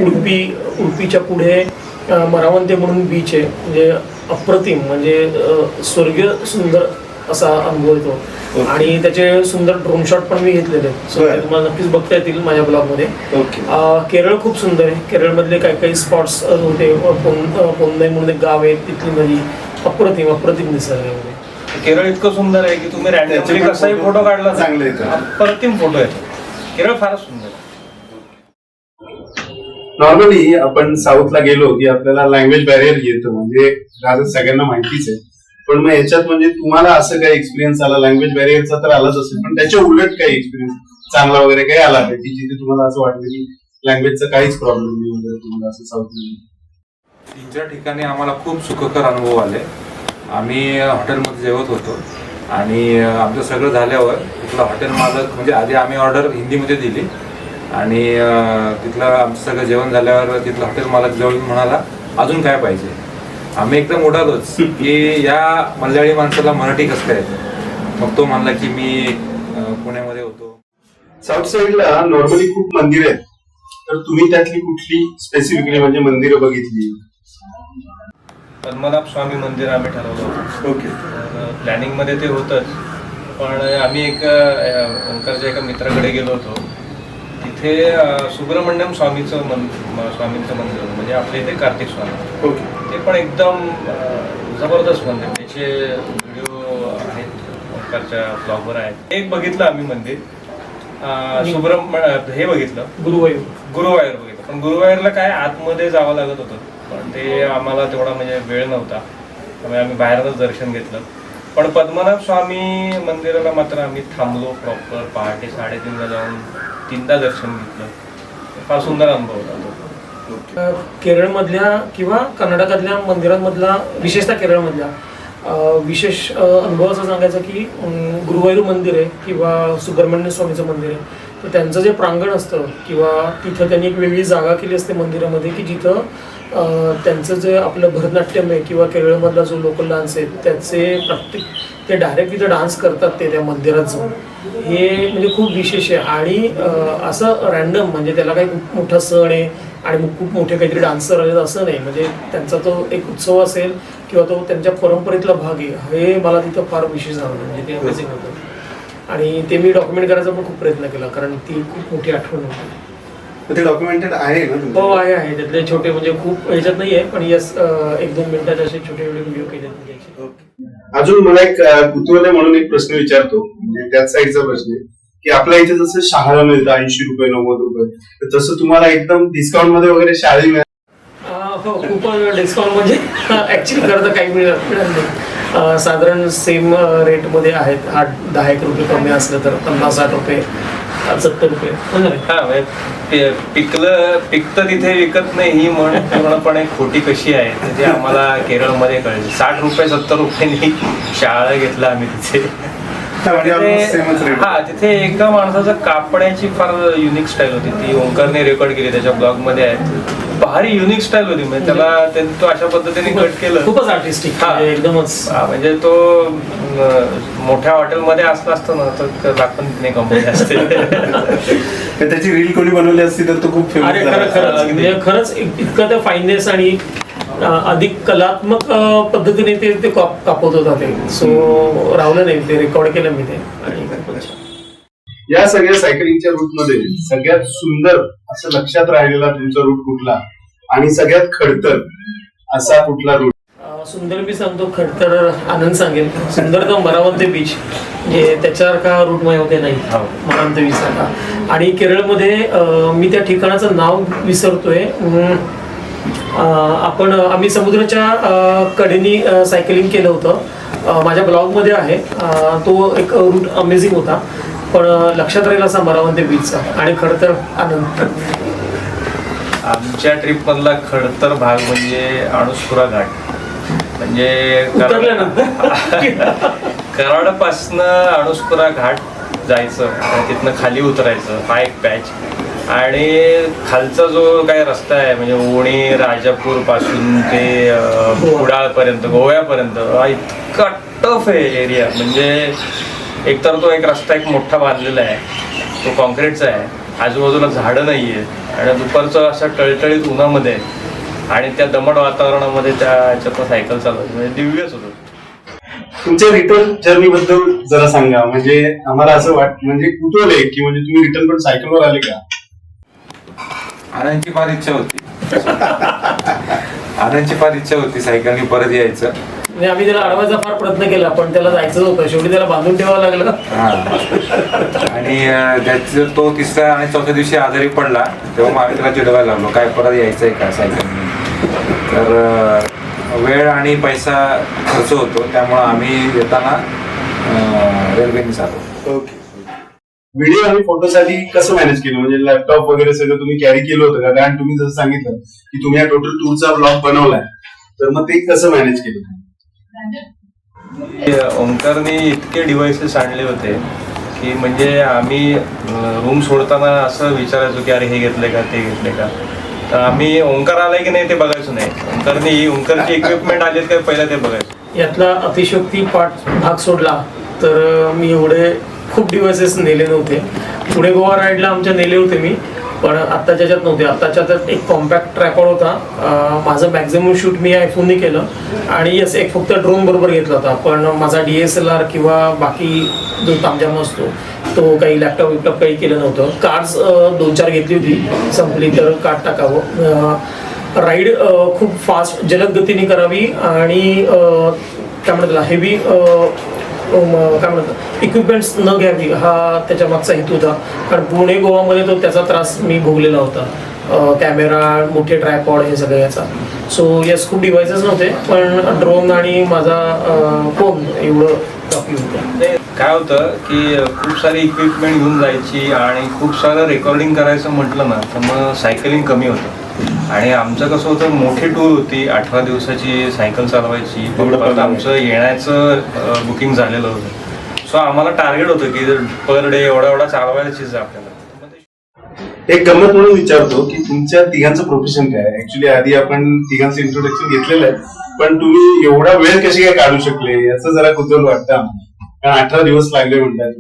उडुपीच्या पुढे मरावंते म्हणून बीच आहे, म्हणजे अप्रतिम, म्हणजे स्वर्गीय सुंदर असा अनुभव येतो. आणि त्याचे सुंदर ड्रोन शॉट पण मी घेतलेले आहेत, ते तुम्हाला नक्कीच बघता येतील माझ्या ब्लॉगमध्ये. केरळ खूप सुंदर आहे. केरळमधले काही स्पॉट्स होते, पोन्नई म्हणून एक गाव आहे, तिथली नदी, अप्रतिम निसर्ग आहे. केरळ इतकं सुंदर आहे की तुम्ही रॅन्डमली कसाही फोटो काढला चांगले अप्रतिम फोटो येतो. केरळ फारच सुंदर आहे. नॉर्मली आपण साऊथला गेलो की आपल्याला लँग्वेज बॅरियर येतं, म्हणजे सगळ्यांना माहितीच आहे. पण मग याच्यात म्हणजे तुम्हाला असं काही एक्सपिरियन्स आला, लँग्वेज बॅरियरचा तर आलाच असेल, पण त्याच्या उलट काही एक्सपिरियन्स चांगला वगैरे काही आला आहे की जिथे तुम्हाला असं वाटलं की लँग्वेजचा काहीच प्रॉब्लेम नाही वगैरे तुम्हाला असं साऊथमध्ये? 3-4 ठिकाणी आम्हाला खूप सुखकर अनुभव आले. आम्ही हॉटेलमध्ये जेवत होतो आणि आमचं सगळं झाल्यावर तिथला हॉटेल मालक, म्हणजे आधी आम्ही ऑर्डर हिंदीमध्ये दिली आणि तिथलं आमचं सगळं जेवण झाल्यावर तिथला हॉटेल मालक जवळ म्हणाला, अजून काय पाहिजे? आम्ही एकदम उडालोच की या मल्याळी माणसाला मराठी कसं काय? मग तो म्हणला की मी पुण्यामध्ये होतो. साऊथ साईडला नॉर्मली खूप मंदिर आहेत, तर तुम्ही त्यातली कुठली स्पेसिफिकली म्हणजे मंदिरं बघितली? पद्मनाभ स्वामी मंदिर आम्ही ठरवलं होतं. ओके. प्लॅनिंग मध्ये ते होतंच, पण आम्ही ओंकारच्या एका मित्राकडे गेलो होतो. तिथे सुब्रमण्यम स्वामींचं मंदिर होतं, म्हणजे आपल्या इथे कार्तिक स्वामी. ओके. ते पण एकदम जबरदस्त मंदिर, त्याचे व्हिडिओ आहेत ओंकारच्या ब्लॉगवर आहेत. एक बघितलं आम्ही मंदिर, हे बघितलं गुरुवायूर बघितलं. पण गुरुवायूरला काय आतमध्ये जावं लागत होतं, पण ते आम्हाला तेवढा म्हणजे वेळ नव्हता, त्यामुळे आम्ही बाहेरच दर्शन घेतलं. पण पद्मनाभ स्वामी मंदिराला मात्र आम्ही थांबलो प्रॉपर. पहाटे 3:30ला जाऊन 3दा दर्शन घेतलं. फार सुंदर अनुभव होता तो. केरळमधल्या किंवा कर्नाटकातल्या मंदिरांमधला, विशेषतः केरळमधल्या विशेष अनुभव असं सांगायचा की गुरुवायूर मंदिर आहे किंवा सुब्रमण्य स्वामीचं मंदिर आहे, तर त्यांचं जे प्रांगण असतं किंवा तिथं त्यांनी एक वेगळी जागा केली असते मंदिरामध्ये की जिथं त्यांचं जे आपलं भरतनाट्यम आहे किंवा केरळमधला जो लोकल डान्स आहे त्याचे प्रत्येक ते डायरेक्ट तिथं डान्स करतात ते त्या मंदिरात जाऊन. हे म्हणजे खूप विशेष आहे. आणि असं रॅन्डम म्हणजे त्याला काही खूप मोठा सण आहे आणि खूप मोठे काहीतरी डान्सर आहेत असं नाही, म्हणजे त्यांचा तो एक उत्सव असेल किंवा तो त्यांच्या परंपरेतला भाग आहे, हे मला तिथं फार विशेष झालं. म्हणजे ते अमेझिंग होतं आणि ते मी डॉक्युमेंट करायचा पण खूप प्रयत्न केला, कारण ती खूप मोठी आठवण होती. ते डॉक्युमेंटेड आहे ना हो तुमचं? आहे त्यातले छोटे म्हणजे खूप ह्याच्यात नाही आहे पण यस 1-2 मिनिटाचे असे छोटे छोटे व्हिडिओ केले त्याचे. अजून मला एक कुतूहल आहे म्हणून एक प्रश्न विचारतो, म्हणजे त्याच साईडचा प्रश्न आहे की आपल्या इथे जसं शहाळा मिळतं 80 रुपये 90 रुपये, तर तसं तुम्हाला एकदम डिस्काउंट मध्ये वगैरे शाळी मिळेल? हो खूप डिस्काउंट म्हणजे ऍक्च्युली खरं तर काही मिळत नाही. साधारण सेम रेटमध्ये आहेत. हा 10-1 रुपये कमी असलं तर 50-60 रुपये 70 रुपये म्हणजे हा म्हणजे पिकतं तिथे विकत नाही ही म्हण पूर्णपणे खोटी कशी आहे तर ते आम्हाला केरळमध्ये कळली. 60 रुपये 70 रुपयांनी शाळा घेतला आम्ही तिथे. म्हणजे almost same च rate. हा तिथे एका माणसाचं कापण्याची फार युनिक स्टाईल होती, ती ओंकारने रेकॉर्ड केली त्याच्या ब्लॉग मध्ये आहे. भारी युनिक स्टाईल होती, म्हणजे त्याला तो अशा पद्धतीने कट केलं. खूपच आर्टिस्टिक हा. एकदमच. म्हणजे तो मोठ्या हॉटेलमध्ये असला असतो ना तर दाखवून नाही कमवले असते. तर त्याची रील कोणी बनवली असती तर तो खूप अरे खरं फेमस खरंच म्हणजे खरंच इतकं ते फाईननेस आणि अधिक कलात्मक पद्धतीने ते कापत होता ते. सो रावलं नाही, ते रेकॉर्ड केलं मी ते आणि खूपच छान. या सगळ्या सायकलिंगच्या रूट मध्ये सगळ्यात सुंदर असं लक्षात राहिलेला तुमचा रूट कुठला आणि सगळ्यात खडतर असा कुठला रूट? सुंदर मी सांगतो, खडतर आनंद सांगेल. सुंदर तर मरावंते बीच, म्हणजे त्याच्यासारखा रूट माझ्यामध्ये नाही मरावंते बीच सारखा. आणि केरळमध्ये मी त्या ठिकाणाचं नाव विसरतोय. आम्ही समुद्राच्या कडेनी सायकलिंग केलं होतं. माझ्या ब्लॉगमध्ये आहे. तो एक रूट अमेझिंग होता, पण लक्षात राहील असा मरावंते बीचचा आणि खडतर आनंद. आमच्या ट्रिप मधला खडतर भाग म्हणजे अणुस्कुरा घाट. म्हणजे कराडपासनं अणुस्कुरा घाट जायचं आणि तिथनं खाली उतरायचं, हा एक पॅच. आणि खालचा जो काही रस्ता आहे म्हणजे ओणी राजापूर पासून ते कुडाळपर्यंत गोव्यापर्यंत हा इतका टफ आहे एरिया. म्हणजे एकतर तो एक रस्ता एक मोठा बांधलेला आहे, तो कॉन्क्रीटचा आहे, आजूबाजूला झाडं नाही आहेत आणि दुपारचं असं टळटळीत उन्हामध्ये आणि त्या दमट वातावरणामध्ये त्याच्यात सायकल चालवते म्हणजे दिव्यच होतं. तुमच्या रिटर्न जर्नी बद्दल जरा सांगा. म्हणजे आम्हाला असं म्हणजे कुतूहल आहे की म्हणजे तुम्ही रिटर्न पण सायकलवर आले का? आनंदची फार इच्छा होती. आनंदची फार इच्छा होती सायकलनी परत यायचं. म्हणजे आम्ही त्याला अडवायचा फार प्रयत्न केला, पण त्याला जायचं होतं, शेवटी त्याला बांधून ठेवावं लागलं. आणि त्याचं तो तिसऱ्या आणि चौथ्या दिवशी आजारी पडला तेव्हा मग आम्ही त्याला चिडवायला लागलो, काय परत यायचंय का सायकलनी. तर वेळ आणि पैसा खर्च होतो, त्यामुळं आम्ही येताना रेल्वेने आलो. ओके. व्हिडिओ आणि फोटोसाठी कसं मॅनेज केलं? म्हणजे लॅपटॉप वगैरे सगळं तुम्ही कॅरी केलं होतं का? कारण तुम्ही जसं सांगितलं की तुम्ही या टोटल टूरचा ब्लॉग बनवलाय, तर मग ते कसं मॅनेज केलं? ओंकारने इतके डिव्हाइसेस आणले होते की म्हणजे आम्ही रूम सोडताना असं विचारायचो की अरे हे घेतले का ते घेतले का. तर आम्ही ओंकार आलाय की नाही ते बघायचो नाही. ओंकारची इक्विपमेंट आली का पहिला ते बघायचो. यातला अतिशयोक्ती भाग सोडला तर मी एवढे खूप डिव्हायसेस नेले नव्हते. पुणे गोवा राईडला आमच्या नेले होते मी, पण आत्ताच्या ह्याच्यात नव्हते. आत्ताच्या त्यात एक कॉम्पॅक्ट ट्रायपॉड होता. माझं मॅक्झिमम शूट मी आयफोनने केलं आणि यस एक फक्त ड्रोन बरोबर घेतला होता, पण माझा DSLR किंवा बाकी जो तामझाम असतो तो काही लॅपटॉप काही केलं नव्हतं. कार्ड्स 2-4 घेतली होती, संपली तर कार्ड टाकावं. राईड खूप फास्ट जलद गतीने करावी आणि काय म्हणतात त्याला हेवी काय म्हणतात इक्विपमेंट्स न घ्यावी, हा त्याच्या मागचा हेतू होता. कारण पुणे गोवामध्ये तो त्याचा त्रास मी भोगलेला होता. कॅमेरा, मोठे ट्रायपॉड हे सगळं याचा. सो येस खूप डिव्हायसेस नव्हते, पण ड्रोन आणि माझा फोन एवढं काफी होतं. काय होतं की खूप सारी इक्विपमेंट घेऊन जायची आणि खूप सारं रेकॉर्डिंग करायचं म्हटलं ना तर मग सायकलिंग कमी होतं. आणि आमचं कसं होतं, मोठी टूर होती, 18 दिवसाची सायकल चालवायची. पण आमचं येण्याचं बुकिंग झालेलं होतं. सो आम्हाला टार्गेट होतं की पर डे एवढा चालवायचीच आपल्याला. एक गंमत म्हणून विचारतो की तुमच्या तिघांचं प्रोफेशन काय आहे? ऍक्च्युली आधी आपण तिघांचं इंट्रोडक्शन घेतलेलं आहे, पण तुम्ही एवढा वेळ कशी काय काढू शकले याचं जरा कुतूहल वाटतं आम्हाला. कारण 18 दिवस लागले म्हणतात.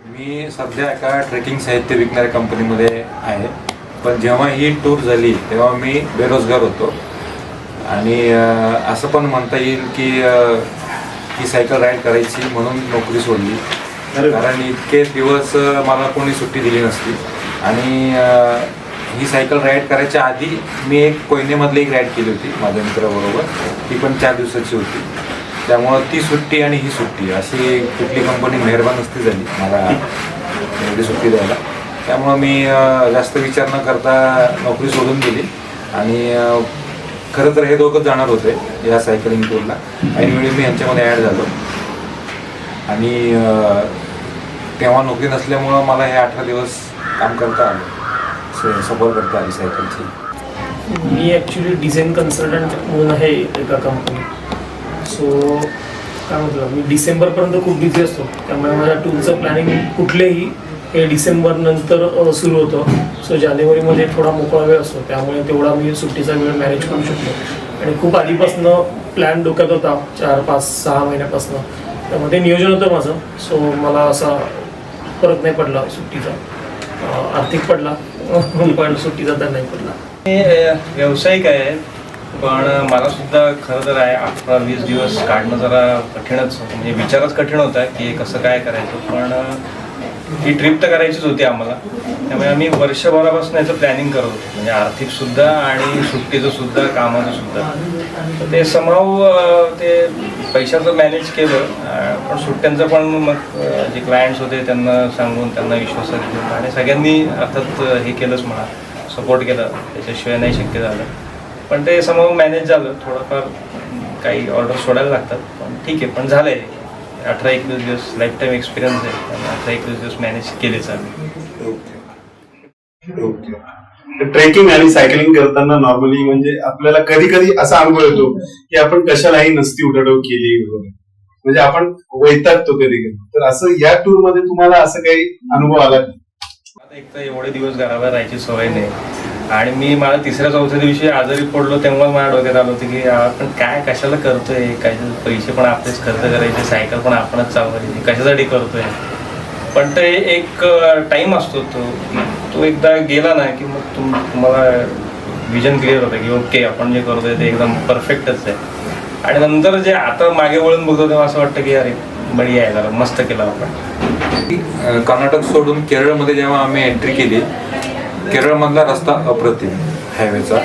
मी सध्या एका ट्रेकिंग साहित्य विकणाऱ्या कंपनीमध्ये आहे, पण जेव्हा ही टूर झाली तेव्हा मी बेरोजगार होतो. आणि असं पण म्हणता येईल की ही सायकल राईड करायची म्हणून नोकरी सोडली, कारण इतके दिवस मला कोणी सुट्टी दिली नसती. आणि ही सायकल राईड करायच्या आधी मी एक कोयनेमधली एक राईड केली होती माझ्या मित्राबरोबर. ती पण 4 दिवसाची होती. त्यामुळं ती सुट्टी आणि ही सुट्टी अशी कुठली कंपनी मेहरबान नसती झाली मला एवढी सुट्टी द्यायला. त्यामुळं मी जास्त विचार न करता नोकरी सोडून दिली आणि खरं तर हे दोघंच जाणार होते या सायकलिंग टूरला. ऐनवेळी मी यांच्यामध्ये ॲड झालो आणि तेव्हा नोकरी नसल्यामुळं मला हे 18 दिवस काम करता आलं, सफर करता आली सायकलची. मी ॲक्च्युली डिझाईन कन्सल्टंट म्हणून आहे एका कंपनीत. सो काय म्हटलं, मी डिसेंबरपर्यंत खूप बिझी असतो. त्यामुळे माझ्या टूरचं प्लॅनिंग कुठलेही हे डिसेंबर नंतर सुरू होतं. सो जानेवारीमध्ये थोडा मोकळा वेळ असतो, त्यामुळे तेवढा मी सुट्टीचा वेळ मॅनेज करू शकतो. आणि खूप आधीपासनं प्लॅन डोक्यात होता 4, 5, 6 महिन्यापासून. त्यामध्ये नियोजन होतं माझं. सो मला असा फरक नाही पडला सुट्टीचा. आर्थिक पडला पण सुट्टीचा तर नाही पडला. व्यावसायिक आहे, पण मला सुद्धा खरं तर आहे 18-20 दिवस काढणं जरा कठीणच होतं. म्हणजे विचारच कठीण होता की कसं काय करायचं. पण ही ट्रिप तर करायचीच होती आम्हाला. त्यामुळे आम्ही वर्षभरापासून याचं प्लॅनिंग करत होतो, म्हणजे आर्थिक सुद्धा आणि सुट्टीचं सुद्धा, कामाचं सुद्धा. तर ते समाव ते पैशाचं मॅनेज केलं, पण सुट्ट्यांचं पण मग जे क्लायंट्स होते त्यांना सांगून त्यांना विश्वासात घेऊन आणि सगळ्यांनी अर्थात हे केलंच म्हणा, सपोर्ट केलं. त्याच्याशिवाय नाही शक्य झालं. पण ते समाव मॅनेज झालं. थोडंफार काही ऑर्डर सोडायला लागतात, पण ठीक आहे. पण झालं आहे 18-21 दिवस लाईफ टाईम एक्सपिरियन्स आहे. त्यामुळे 18-21 दिवस मॅनेज केलेच आम्ही. ओके. ट्रेकिंग आणि सायकलिंग करताना नॉर्मली म्हणजे आपल्याला कधी कधी असा अनुभव येतो की आपण कशालाही नसती उठाडव केली वगैरे, म्हणजे आपण वैतागतो कधी कधी. तर असं या टूर मध्ये तुम्हाला असं काही अनुभव आला? आता एक तर एवढे दिवस घराला राहायची सवय नाही आणि मी मला 3ऱ्या-4थ्या दिवशी आजारी पडलो तेव्हा माझ्या डोक्यात आलं होतं की आपण काय कशाला करतोय, काय पैसे पण आपलेच खर्च करायचे, सायकल पण आपणच चालवायची, कशासाठी करतोय. पण ते एक टाइम असतो तो एकदा गेला ना की मग तुम्हाला विजन क्लिअर होतं की ओके आपण जे करतोय ते एकदम परफेक्टच आहे. आणि नंतर जे आता मागे वळून बघतो तेव्हा असं वाटतं की अरे बढिया आहे, जरा मस्त केलं आपण. कर्नाटक सोडून केरळमध्ये जेव्हा आम्ही एंट्री केली, केरळमधला रस्ता अप्रतिम हायवेचा,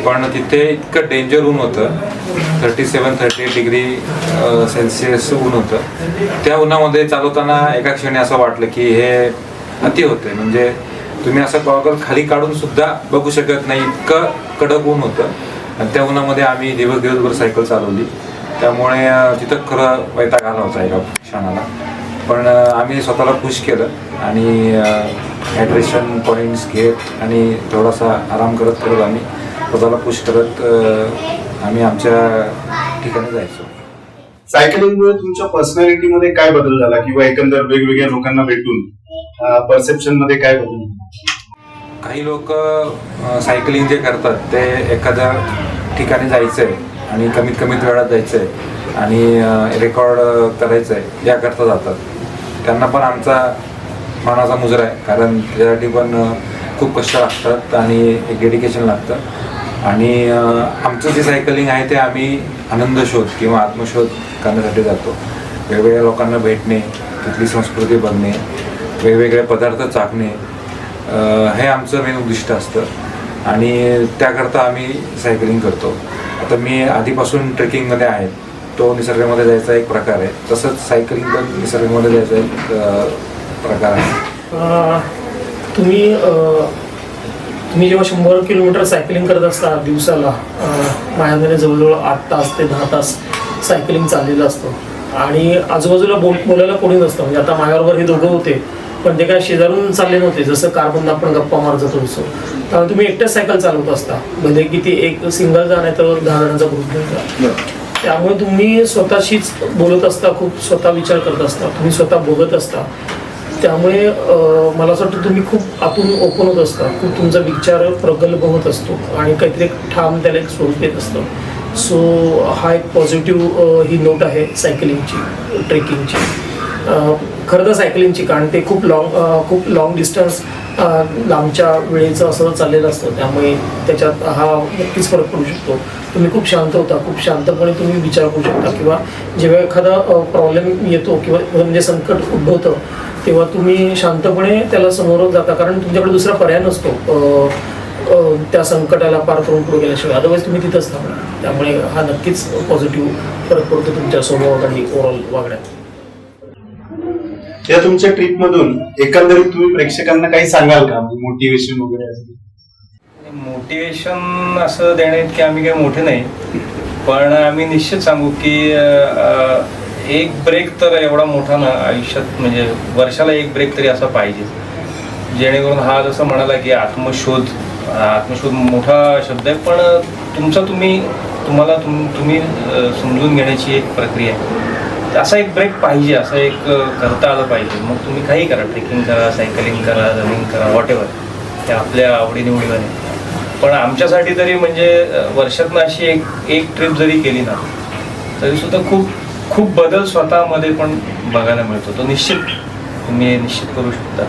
पण तिथे इतकं डेंजर ऊन होतं. 37-38 डिग्री सेल्सिअस ऊन होतं. त्या उन्हामध्ये चालवताना एका क्षणी असं वाटलं की हे अति होते. म्हणजे तुम्ही असं गॉगल खाली काढून सुद्धा बघू शकत नाही, इतकं कडक ऊन होतं. आणि त्या उन्हामध्ये आम्ही दिवसभर सायकल चालवली. त्यामुळे तिथं खरं वैताग आला होता एका क्षणाला. पण आम्ही स्वतःला पुश केलं आणि हायड्रेशन पॉईंट्स घेत आणि थोडासा आराम करत करत आम्ही स्वतःला पुश करत आम्ही आमच्या ठिकाणी जायचो. सायकलिंगमुळे तुमच्या पर्सनॅलिटी मध्ये काय बदल झाला किंवा एकंदर वेगवेगळ्या लोकांना भेटून परसेप्शन मध्ये काय बदल झाला? काही लोक सायकलिंग जे करतात ते एखाद्या ठिकाणी जायचंय आणि कमीत कमीत वेळात जायचंय आणि रेकॉर्ड करायचंय याकरता जातात. त्यांना पण आमचा मानाचा मुजरा आहे, कारण त्यासाठी पण खूप कष्ट लागतात आणि एक डेडिकेशन लागतं. आणि आमचं जे सायकलिंग आहे ते आम्ही आनंद शोध किंवा आत्मशोध करण्यासाठी जातो. वेगवेगळ्या लोकांना भेटणे, तिथली संस्कृती बघणे, वेगवेगळे पदार्थ चाखणे हे आमचं मेन उद्दिष्ट असतं आणि त्याकरता आम्ही सायकलिंग करतो. आता मी आधीपासून ट्रेकिंगमध्ये आहे, तो निसर्गामध्ये जायचा एक प्रकार आहे. तसंच सायकलिंग पण निसर्गामध्ये जायचा एक प्रकार आहे. तुम्ही जेव्हा 100 किलोमीटर सायकलिंग करत असता दिवसाला, माझ्याकडे जवळजवळ 8 तास ते 10 तास सायकलिंग चाललेलं असतं आणि आजूबाजूला बोलायला कोणी नसतं. म्हणजे आता माझ्याबरोबर हे दोघं होते, पण ते काय शेजारून चालले नव्हते, जसं कारमधून आपण गप्पा मारत जातो तसं. त्यामुळे तुम्ही एकटेच सायकल चालवत असता, भले किती एक सिंगल जा नाही तर 10 जणांचा ग्रुप घ्यायचा. त्यामुळे तुम्ही स्वतःशीच बोलत असता, खूप स्वतः विचार करत असता, तुम्ही स्वतः बघत असता. त्यामुळे मला असं वाटतं तुम्ही खूप आतून ओपन होत असता, खूप तुमचा विचार प्रगल्भ होत असतो आणि काहीतरी ठाम त्याला एक स्वरूप येत असतं. सो हा एक पॉझिटिव्ह ही नोट आहे सायकलिंगची, ट्रेकिंगची, खरं तर सायकलिंगची. कारण ते खूप लाँग डिस्टन्स लांबच्या वेळेचं असं चाललेलं असतं, त्यामुळे त्याच्यात हा नक्कीच फरक पडू शकतो. तुम्ही खूप शांत होता, खूप शांतपणे तुम्ही विचार करू शकता, किंवा जेव्हा एखादा प्रॉब्लेम येतो किंवा म्हणजे संकट उद्भवतं तेव्हा तुम्ही शांतपणे त्याला समोर जाता, कारण तुमच्याकडे दुसरा पर्याय नसतो त्या संकटाला पार करून पुढे गेल्याशिवाय, अदरवाईज तुम्ही तिथंच थांबणार. त्यामुळे हा नक्कीच पॉझिटिव्ह फरक पडतो तुमच्या स्वभावात आणि ओव्हरऑल वागण्यात. या तुमच्या ट्रिप मधून एकंदरीत तुम्ही प्रेक्षकांना काही सांगाल का, मोटिवेशन वगैरे असं? मोटिवेशन असं देण्यात की आम्ही काही मोठे नाही, पण आम्ही निश्चित सांगू की एक ब्रेक तर एवढा मोठा ना आयुष्यात, म्हणजे वर्षाला एक ब्रेक तरी असा पाहिजे, जेणेकरून हा जसं म्हणाला की आत्मशोध मोठा शब्द आहे, पण तुम्हाला तुम्ही समजून घेण्याची एक प्रक्रिया आहे. असा एक ब्रेक पाहिजे, असं एक करता आलं पाहिजे. मग तुम्ही काही करा, ट्रेकिंग करा, सायकलिंग करा, रनिंग करा, वॉट एव्हर, ते आपल्या आवडीनिवडीवर आहे. पण आमच्यासाठी तरी म्हणजे वर्षातनं अशी एक ट्रिप जरी केली ना तरी सुद्धा खूप बदल स्वतःमध्ये पण बघायला मिळतो. तो तुम्ही निश्चित करू शकता.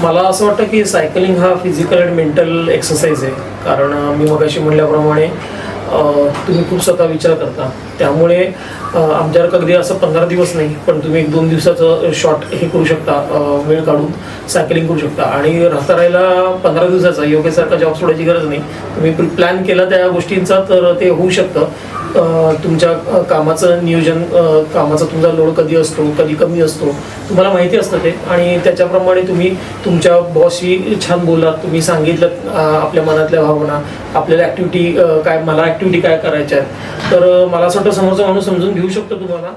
मला असं वाटतं की सायकलिंग हा फिजिकल अँड मेंटल एक्सरसाइज आहे, कारण मी मगाशी म्हटल्याप्रमाणे तुम्ही खूप स्वतः विचार करता, त्यामुळे आमच्यावर अगदी असं 15 दिवस नाही, पण तुम्ही 1-2 दिवसाचं शॉर्ट हे करू शकता, वेळ काढून सायकलिंग करू शकता. आणि राहायला 15 दिवसाचा योग्यसारखा जॉब सोडायची गरज नाही. तुम्ही प्लॅन केला त्या गोष्टींचा तर ते होऊ शकतं. तुमच्या कामाचं नियोजन, कामाचा तुमचा लोड कधी असतो, कधी कमी असतो, तुम्हाला माहिती असतं ते, आणि त्याच्याप्रमाणे तुम्ही तुमच्या बॉसशी छान बोललात, तुम्ही सांगितलं आपल्या मनातल्या भावना, आपल्याला मला ॲक्टिव्हिटी काय करायच्या आहेत, तर मला असं वाटतं समोरचा माणूस समजून घेऊ शकतो तुम्हाला.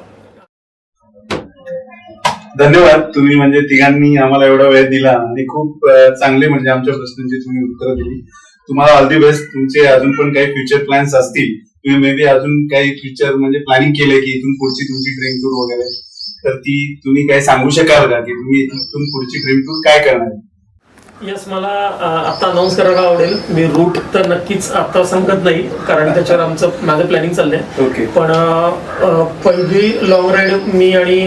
धन्यवाद. तुम्ही म्हणजे तिघांनी आम्हाला एवढा वेळ दिला आणि खूप चांगले म्हणजे आमच्या प्रश्नांची तुम्ही उत्तरं दिली. तुम्हाला ऑल दी बेस्ट. तुमचे अजून पण काही फ्युचर प्लॅन्स असतील, तुम्ही मे बी अजून काही फ्युचर म्हणजे प्लॅनिंग केलंय की इथून पुढची तुमची ड्रीम टूर वगैरे, तर ती तुम्ही काय सांगू शकाल का की तुम्ही इथून पुढची ड्रीम टूर काय करणार? येस, मला आता अनाऊन्स करायला आवडेल. मी रूट तर नक्कीच आता सांगत नाही, कारण त्याच्यावर माझं प्लॅनिंग चाललंय. ओके. पण पहिली लॉंग राईड मी आणि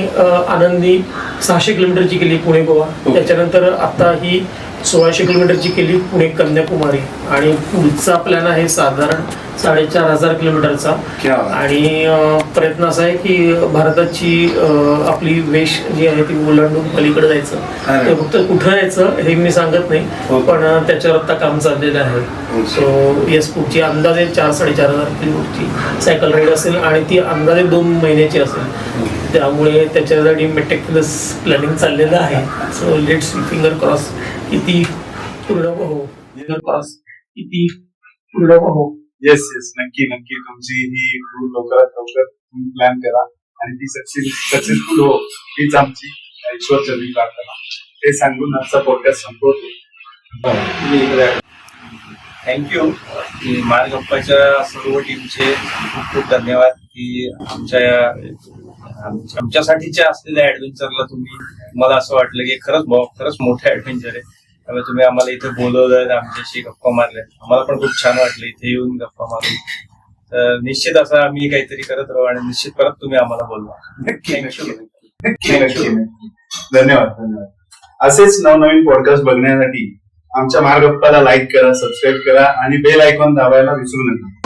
आनंदी 600 किलोमीटरची केली पुणे गोवा. त्याच्यानंतर आता ही 1600 किलोमीटरची केली पुणे कन्याकुमारी, आणि पुढचा प्लॅन आहे साधारण 4500 किलोमीटरचा. आणि प्रयत्न असा आहे की भारताची आपली वेश जी आहे ती ओलांडून पलीकडे जायचं. ते फक्त कुठं जायचं हे मी सांगत नाही, पण त्याच्यावर आता काम चाललेलं आहे. सो येस, पुढची अंदाजे 4-4.5 किलोमीटरची सायकल राईड असेल, आणि ती अंदाजे 2 महिन्याची असेल. त्यामुळे त्याच्यासाठी मेटिक्युलस प्लॅनिंग चाललेलं आहे. सो लेट्स फिंगर क्रॉस किती पूर्ण हो. येस, नक्की तुमची ही टूर लवकरात लवकर तुम्ही प्लॅन करा आणि ती सक्सेसफुल हो, हीच आमची ईश्वरचरणी प्रार्थना. हे सांगून आजचा पॉडकास्ट संपवतो. थँक्यू. मार्गप्पाच्या सर्व टीमचे खूप धन्यवाद की आमच्यासाठीच्या असलेल्या ऍडव्हेंचरला मला असं वाटलं की खरंच मोठं ऍडव्हेंचर आहे. त्यामुळे तुम्ही आम्हाला इथे बोलवलं, आमच्याशी गप्पा मारल्या, आम्हाला पण खूप छान वाटलं इथे येऊन गप्पा मारून. तर निश्चित असं आम्ही काहीतरी करत राहू आणि निश्चित परत तुम्ही आम्हाला बोलवा. नक्की. धन्यवाद. असेच नवनवीन पॉडकास्ट बघण्यासाठी आमच्या महागप्पाला लाईक करा, सबस्क्राईब करा आणि बेल आयकॉन दाबायला विसरू नका.